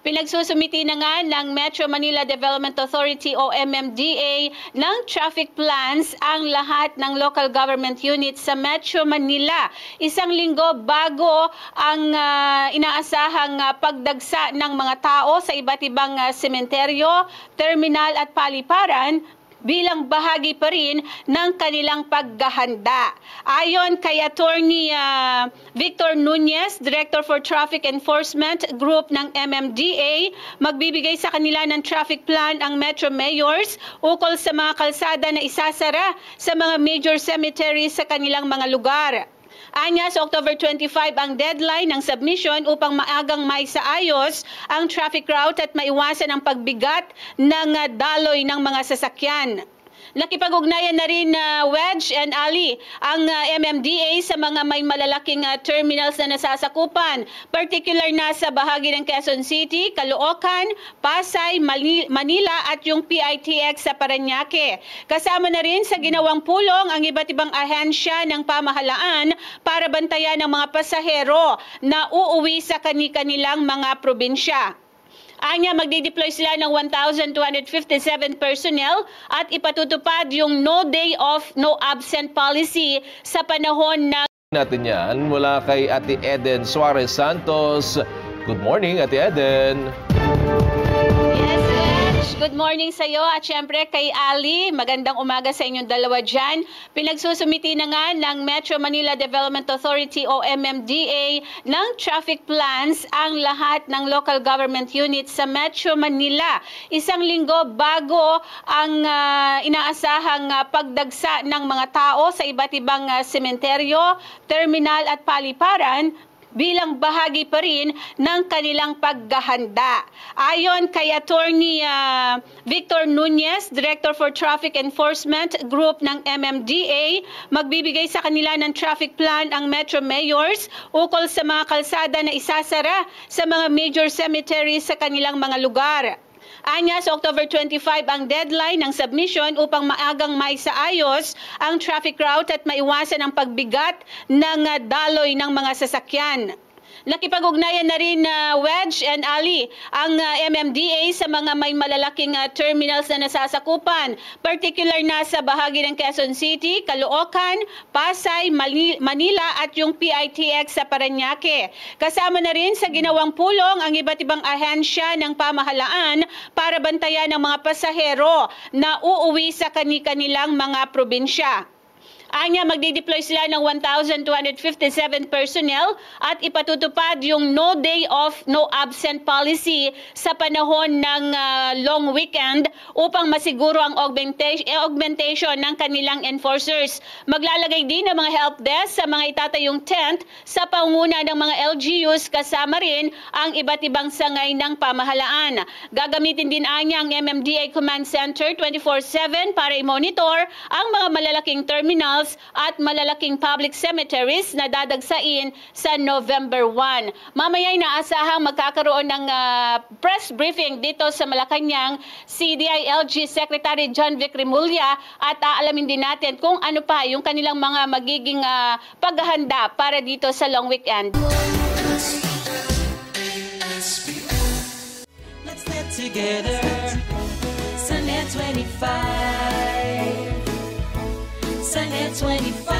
Pinagsusumiti na nga ng Metro Manila Development Authority o MMDA ng traffic plans ang lahat ng local government units sa Metro Manila. Isang linggo bago ang inaasahang pagdagsa ng mga tao sa iba't ibang sementeryo, terminal at paliparan bilang bahagi pa rin ng kanilang paghahanda. Ayon kay Attorney Victor Nunez, Director for Traffic Enforcement Group ng MMDA, magbibigay sa kanila ng traffic plan ang Metro Mayors ukol sa mga kalsada na isasara sa mga major cemeteries sa kanilang mga lugar. Anya, sa October 25 ang deadline ng submission upang maagang maisaayos ang traffic route at maiwasan ang pagbigat ng daloy ng mga sasakyan. Nakipag-ugnayan na rin Wedge and Ali ang MMDA sa mga may malalaking terminals na nasasakupan, particular na sa bahagi ng Quezon City, Caloocan, Pasay, Manila at yung PITX sa Parañaque. Kasama na rin sa ginawang pulong ang iba't ibang ahensya ng pamahalaan para bantayan ang mga pasahero na uuwi sa kani-kanilang mga probinsya. Anya, magdi-deploy sila ng 1,257 personnel at ipatutupad yung no day off, no absent policy sa panahon ng natin yan mula kay Ate Eden Suarez Santos. Good morning, Ate Eden. Yes, Wedge. Good morning sa iyo at syempre kay Ali. Magandang umaga sa inyong dalawa dyan. Pinagsusumiti na nga ng Metro Manila Development Authority o MMDA ng traffic plans ang lahat ng local government units sa Metro Manila. Isang linggo bago ang inaasahang pagdagsa ng mga tao sa iba't ibang sementeryo, terminal at paliparan bilang bahagi pa rin ng kanilang paghahanda. Ayon kay Attorney Victor Nunez, Director for Traffic Enforcement Group ng MMDA, magbibigay sa kanila ng traffic plan ang Metro Mayors ukol sa mga kalsada na isasara sa mga major cemeteries sa kanilang mga lugar. Anya, sa October 25 ang deadline ng submission upang maagang maisaayos ang traffic route at maiwasan ang pagbigat ng daloy ng mga sasakyan. Nakipag-ugnayan na rin Wedge and Ali ang MMDA sa mga may malalaking terminals na nasasakupan, particular na sa bahagi ng Quezon City, Caloocan, Pasay, Manila at yung PITX sa Parañaque. Kasama na rin sa ginawang pulong ang iba't ibang ahensya ng pamahalaan para bantayan ang mga pasahero na uuwi sa kani-kanilang mga probinsya. Anya, magdi-deploy sila ng 1,257 personnel at ipatutupad yung no day off, no absent policy sa panahon ng long weekend upang masiguro ang augmentation ng kanilang enforcers. Maglalagay din ng mga help desk sa mga itatayong tent sa pangunguna ng mga LGUs, kasama rin ang iba't ibang sangay ng pamahalaan. Gagamitin din anya ang MMDA Command Center 24/7 para i-monitor ang mga malalaking terminal at malalaking public cemeteries na dadagsain sa November 1. Mamaya ay naasahang magkakaroon ng press briefing dito sa Malacanang si DILG Secretary John Vic Remulla at aalamin din natin kung ano pa yung kanilang mga magiging paghahanda para dito sa long weekend. Let's get together, Sunday 25. Sunday 25.